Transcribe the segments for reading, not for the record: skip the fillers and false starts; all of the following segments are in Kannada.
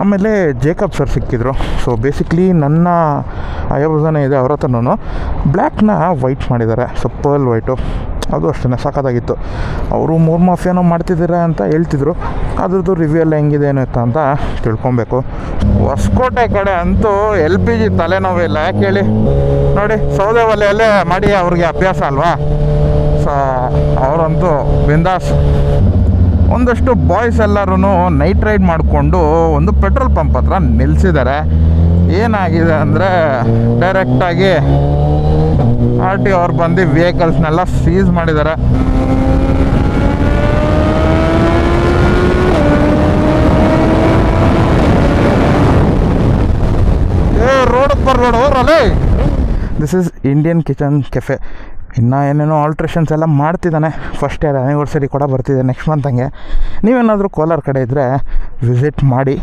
ಆಮೇಲೆ ಜೇಕಬ್ ಸರ್ ಸಿಕ್ಕಿದ್ರು. ಸೊ ಬೇಸಿಕ್ಲಿ ನನ್ನ ಅಯಬುಜಾನೇ ಇದೆ, ಅವ್ರ ಹತ್ರನೂ ಬ್ಲ್ಯಾಕ್ನ ವೈಟ್ ಮಾಡಿದ್ದಾರೆ. ಸೊ ಪರ್ಲ್ ವೈಟು, ಅದು ಅಷ್ಟೇ ಸಾಕಾಗಿತ್ತು. ಅವರು 3 ಮಾಫಿಯಾನೋ ಮಾಡ್ತಿದ್ದೀರಾ ಅಂತ ಹೇಳ್ತಿದ್ರು. ಅದ್ರದ್ದು ರಿವ್ಯೂ ಎಲ್ಲ ಹೆಂಗಿದೆ ಏನು ಇತ್ತ ಅಂತ ತಿಳ್ಕೊಬೇಕು. ಹೊಸಕೋಟೆ ಕಡೆ ಅಂತೂ LPG ತಲೆನೋವಿಲ್ಲ, ಯಾಕೆ ಹೇಳಿ. ನೋಡಿ, ಸೌದೆ ಒಲೆಯಲ್ಲೇ ಮಾಡಿ ಅವ್ರಿಗೆ ಅಭ್ಯಾಸ ಅಲ್ವಾ. ಸೊ ಅವರಂತೂ ಬಿಂದಾಸ್. ಒಂದಷ್ಟು ಬಾಯ್ಸ್ ಎಲ್ಲರೂ ನೈಟ್ ರೈಡ್ ಮಾಡಿಕೊಂಡು ಒಂದು ಪೆಟ್ರೋಲ್ ಪಂಪ್ ಹತ್ರ ನಿಲ್ಲಿಸಿದ್ದಾರೆ. ಏನಾಗಿದೆ ಅಂದರೆ ಡೈರೆಕ್ಟಾಗಿ RTO ಅವ್ರು ಬಂದು ವೆಹಿಕಲ್ಸ್ನೆಲ್ಲ ಸೀಸ್ ಮಾಡಿದ್ದಾರೆ. ರೋಡಿಗೆ ಬರಬೇಡ ಹೋಗ್ರಲ್ಲೇ. This is Indian kitchen cafe. ಇನ್ನು ಏನೇನೋ ಆಲ್ಟ್ರೇಷನ್ಸ್ ಎಲ್ಲ ಮಾಡ್ತಿದ್ದಾನೆ. ಫಸ್ಟ್ ಇಯರ್ ಆ್ಯನಿವರ್ಸರಿ ಕೂಡ ಬರ್ತಿದೆ ನೆಕ್ಸ್ಟ್ ಮಂತ್. ಹಂಗೆ ನೀವೇನಾದರೂ ಕೋಲಾರ ಕಡೆ ಇದ್ದರೆ ವಿಸಿಟ್ ಮಾಡಿ.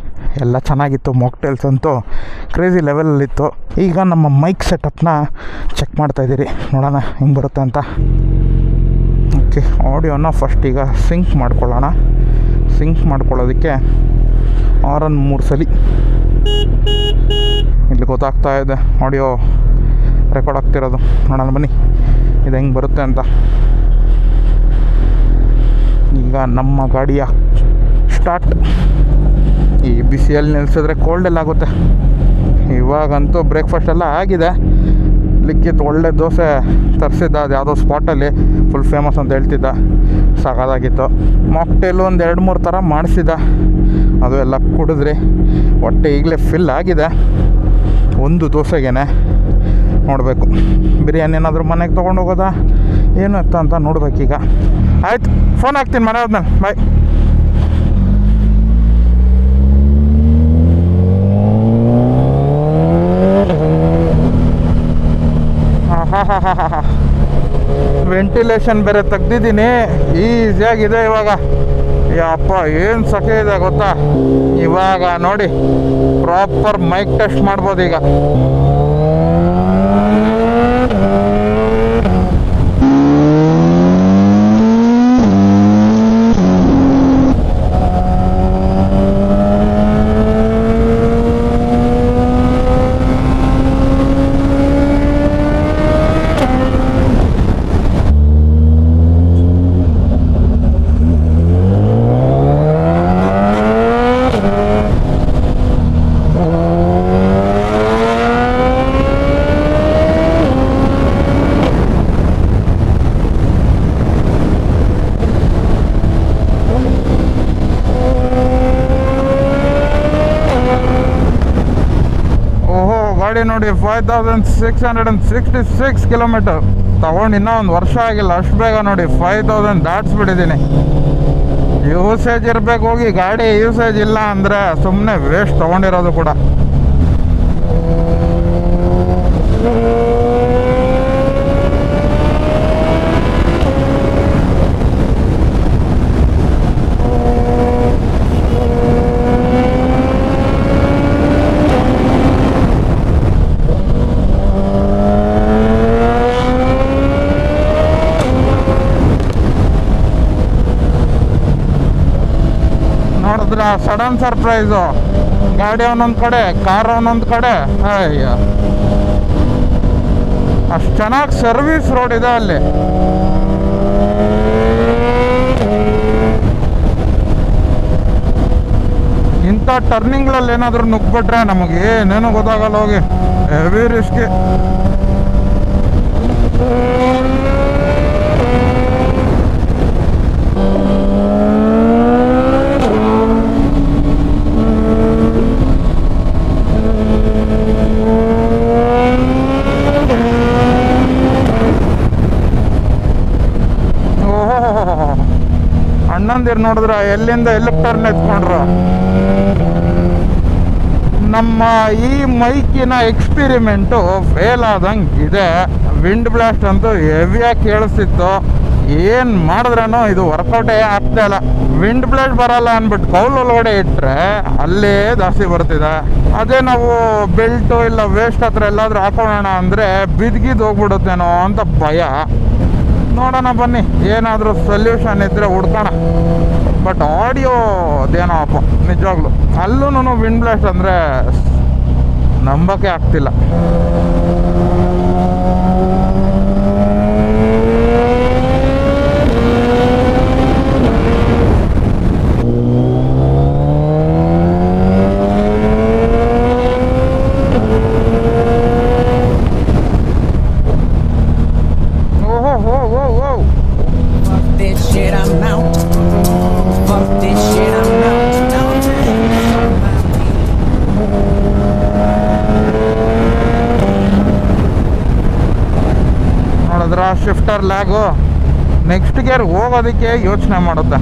ಎಲ್ಲ ಚೆನ್ನಾಗಿತ್ತು. ಮಾಕ್ಟೇಲ್ಸ್ ಅಂತೂ ಕ್ರೇಜಿ ಲೆವೆಲಲ್ಲಿತ್ತು. ಈಗ ನಮ್ಮ ಮೈಕ್ ಸೆಟಪ್ನ ಚೆಕ್ ಮಾಡ್ತಾಯಿದ್ದೀರಿ, ನೋಡೋಣ ಹೆಂಗೆ ಬರುತ್ತೆ ಅಂತ. ಓಕೆ, ಆಡಿಯೋನ ಫಸ್ಟ್ ಈಗ ಸಿಂಕ್ ಮಾಡ್ಕೊಳ್ಳೋಣ. ಸಿಂಕ್ ಮಾಡ್ಕೊಳ್ಳೋದಕ್ಕೆ ಆರನ್ 3 ಸಲ ಇಲ್ಲಿ ಗೊತ್ತಾಗ್ತಾ ಇದೆ ಆಡಿಯೋ ರೆಕಾರ್ಡ್ ಆಗ್ತಿರೋದು. ನೋಡೋಣ ಬನ್ನಿ ಇದು ಹೆಂಗೆ ಬರುತ್ತೆ ಅಂತ. ಈಗ ನಮ್ಮ ಗಾಡಿಯ ಸ್ಟಾರ್ಟ್. ಈ ಬಿಸಿಯಲ್ಲಿ ನಿಲ್ಲಿಸಿದ್ರೆ ಕೋಲ್ಡೆಲ್ಲ ಆಗುತ್ತೆ. ಇವಾಗಂತೂ ಬ್ರೇಕ್ಫಾಸ್ಟ್ ಎಲ್ಲ ಆಗಿದೆ. ಲಿಕ್ಕಿತ್ತು, ಒಳ್ಳೆ ದೋಸೆ ತರಿಸಿದ್ದ, ಅದು ಯಾವುದೋ ಸ್ಪಾಟಲ್ಲಿ ಫುಲ್ ಫೇಮಸ್ ಅಂತ ಹೇಳ್ತಿದ್ದ. ಸಾಕಾಗಿತ್ತು. ಮಾಕ್ಟೇಲು ಒಂದು 2-3 ಥರ ಮಾಡಿಸಿದ್ದ, ಅದು ಎಲ್ಲ ಕುಡಿದ್ರಿ. ಹೊಟ್ಟೆ ಈಗಲೇ ಫಿಲ್ ಆಗಿದೆ ಒಂದು ದೋಸೆಗೇನೆ. ನೋಡಬೇಕು ಬಿರಿಯಾನಿ ಏನಾದರೂ ಮನೆಗೆ ತೊಗೊಂಡು ಹೋಗೋದಾ ಏನು ಎತ್ತ ಅಂತ ನೋಡ್ಬೇಕೀಗ. ಆಯ್ತು, ಫೋನ್ ಹಾಕ್ತೀನಿ ಮನೆ ಹೋದ್ಮೇಲೆ. ಬಾಯ್. ವೆಂಟಿಲೇಷನ್ ಬೇರೆ ತೆಗ್ದಿದ್ದೀನಿ, ಈಸಿಯಾಗಿದೆ ಇವಾಗ. ಯಪ್ಪ ಏನು ಸಖೆ ಇದೆ ಗೊತ್ತಾ. ಇವಾಗ ನೋಡಿ ಪ್ರಾಪರ್ ಮೈಕ್ ಟೆಸ್ಟ್ ಮಾಡ್ಬೋದು ಈಗ. ಗಾಡಿ ನೋಡಿ 5666 ಕಿಲೋಮೀಟರ್ ತಗೊಂಡು ಇನ್ನೂ ಒಂದು ವರ್ಷ ಆಗಿಲ್ಲ. ಅಷ್ಟು ಬೇಗ ನೋಡಿ 5000 ದಾಟಿಸ್ಬಿಟ್ಟಿದ್ದೀನಿ. ಯೂಸೇಜ್ ಇರಬೇಕು. ಹೋಗಿ ಗಾಡಿ ಯೂಸೇಜ್ ಇಲ್ಲ ಅಂದರೆ ಸುಮ್ಮನೆ ವೇಸ್ಟ್ ತೊಗೊಂಡಿರೋದು ಕೂಡ. ನೋಡಿದ್ರೆ ಸಡನ್ ಸರ್ಪ್ರೈಸು. ಗಾಡಿ ಒಂದೊಂದು ಕಡೆ, ಕಾರ್ ಒಂದೊಂದು ಕಡೆ. ಅಯ್ಯ, ಅಷ್ಟು ಚೆನ್ನಾಗಿ ಸರ್ವಿಸ್ ರೋಡ್ ಇದೆ ಅಲ್ಲಿ. ಇಂಥ ಟರ್ನಿಂಗ್ಗಳಲ್ಲಿ ಏನಾದರೂ ನುಗ್ಬಿಟ್ರೆ ನಮಗೆ ಏನೇನು ಗೊತ್ತಾಗಲ್ಲ. ಹೋಗಿ ಹೆವಿ ರಿಸ್ಕಿ. ಅಣ್ಣಂದಿರು ನೋಡಿದ್ರೆ ಎಲ್ಲಿಂದ ಎಲ್ಲಿಗೆ ಟರ್ನ್ ಎತ್ಕೊಂಡ್ರು. ನಮ್ಮ ಈ ಮೈಕಿನ ಎಕ್ಸ್ಪಿರಿಮೆಂಟು ಫೇಲ್ ಆದಂಗೆ ಇದೆ. ವಿಂಡ್ ಬ್ಲಾಸ್ಟ್ ಅಂತೂ ಹೆವಿಯಾಗಿ ಕೇಳಿಸ್ತಿತ್ತು. ಏನು ಮಾಡಿದ್ರೂ ಇದು ವರ್ಕೌಟೇ ಆಗ್ತಾ ಇಲ್ಲ. ವಿಂಡ್ ಬ್ಲಾಸ್ಟ್ ಬರಲ್ಲ ಅಂದ್ಬಿಟ್ಟು ಕೌಲ್ ಒಳಗಡೆ ಇಟ್ಟರೆ ಅಲ್ಲೇ ಜಾಸ್ತಿ ಬರ್ತಿದೆ. ಅದೇ ನಾವು ಬೆಲ್ಟು ಇಲ್ಲ ವೇಸ್ಟ್ ಹತ್ರ ಎಲ್ಲಾದರೂ ಹಾಕೊಳ್ಳೋಣ ಅಂದರೆ ಬಿದ್ಗಿದ್ದು ಹೋಗ್ಬಿಡುತ್ತೇನೋ ಅಂತ ಭಯ. ನೋಡೋಣ ಬನ್ನಿ, ಏನಾದರೂ ಸೊಲ್ಯೂಷನ್ ಇದ್ದರೆ ಹುಡ್ಕೋಣ. ಬಟ್ ಆಡಿಯೋ ಅದೇನೋ ಅಪ್ಪ ನಿಜವಾಗ್ಲು ಅಲ್ಲೂ ವಿಂಡ್ ಬ್ಲಾಸ್ಟ್ ಅಂದರೆ ನಂಬಕ್ಕೆ ಆಗ್ತಿಲ್ಲ. ನೋಡಿದ್ರ ಶಿಫ್ಟರ್ ಲ್ಯಾಗು ನೆಕ್ಸ್ಟ್ ಗೇರ್ ಹೋಗೋದಕ್ಕೆ ಯೋಚನೆ ಮಾಡುತ್ತೆ.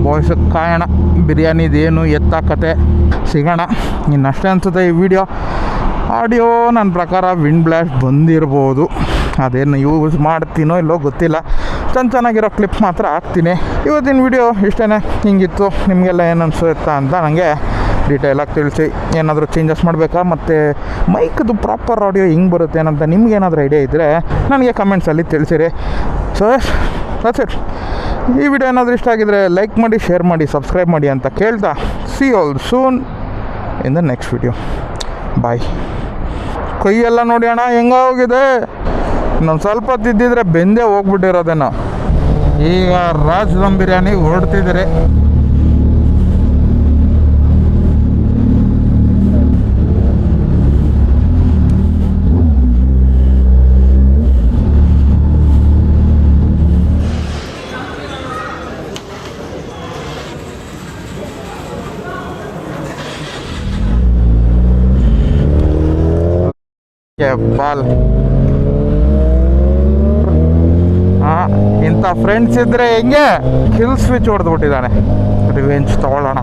ಬಾಯ್ಸಕ್ಕೆ ಕಾಯೋಣ, ಬಿರಿಯಾನಿದೇನು ಎತ್ತಾಕತೆ ಸಿಗೋಣ. ಇನ್ನಷ್ಟೇ ಅನಿಸುತ್ತೆ ಈ ವಿಡಿಯೋ. ಆಡಿಯೋ ನನ್ನ ಪ್ರಕಾರ ವಿಂಡ್ ಬ್ಲಾಸ್ಟ್ ಬಂದಿರ್ಬೋದು, ಅದೇನು ಯೂಸ್ ಮಾಡ್ತೀನೋ ಇಲ್ಲೋ ಗೊತ್ತಿಲ್ಲ. ಚೆನ್ನಾಗಿರೋ ಕ್ಲಿಪ್ ಮಾತ್ರ ಹಾಕ್ತೀನಿ. ಇವತ್ತಿನ ವಿಡಿಯೋ ಇಷ್ಟೇ. ಹಿಂಗಿತ್ತು, ನಿಮಗೆಲ್ಲ ಏನು ಅನಿಸುತ್ತಾ ಅಂತ ನನಗೆ ಡೀಟೇಲಾಗಿ ತಿಳಿಸಿ. ಏನಾದರೂ ಚೇಂಜಸ್ ಮಾಡಬೇಕಾ, ಮತ್ತು ಮೈಕ್ದು ಪ್ರಾಪರ್ ಆಡಿಯೋ ಹಿಂಗೆ ಬರುತ್ತೆ ಏನಂತ ನಿಮ್ಗೇನಾದರೂ ಐಡಿಯಾ ಇದ್ದರೆ ನನಗೆ ಕಮೆಂಟ್ಸಲ್ಲಿ ತಿಳಿಸಿರಿ. So that's it. ಈ ವಿಡಿಯೋ ಏನಾದರೂ ಇಷ್ಟ ಆಗಿದರೆ ಲೈಕ್ ಮಾಡಿ, ಶೇರ್ ಮಾಡಿ, ಸಬ್ಸ್ಕ್ರೈಬ್ ಮಾಡಿ ಅಂತ ಕೇಳ್ತಾ see all soon in the next video. Bye. ಕೈಯೆಲ್ಲ ನೋಡಿ ಅಣ್ಣ ಹೆಂಗೆ ಹೋಗಿದೆ. ಇನ್ನೊಂದು ಸ್ವಲ್ಪ ತಿದ್ದಿದ್ರೆ ಬೆಂದೇ ಹೋಗ್ಬಿಟ್ಟಿರೋದೇನೋ. ಈಗ ರಾಜ್ ದಮ್ ಬಿರಿಯಾನಿ ಹೊರಡ್ತಿದ್ದೀರಿ. ಬಾಲ್ ಇಂಥ ಫ್ರೆಂಡ್ಸ್ ಇದ್ದರೆ ಹೆಂಗೆ ಕಿಲ್ ಸ್ವಿಚ್ ಹೊಡೆದ್ಬಿಟ್ಟಿದ್ದಾನೆ. ರಿವೆಂಜ್ ತೊಗೊಳ್ಳೋಣ.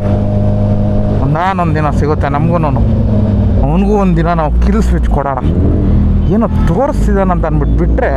ಒಂದಾನೊಂದು ದಿನ ಸಿಗುತ್ತೆ ನಮಗೂ, ಅವನಿಗೂ ಒಂದು ದಿನ ನಾವು ಕಿಲ್ ಸ್ವಿಚ್ ಕೊಡೋಣ. ಏನೋ ತೋರಿಸ್ತಿದ್ದಾನಂತ ಅಂದ್ಬಿಟ್ಟು ಬಿಟ್ಟರೆ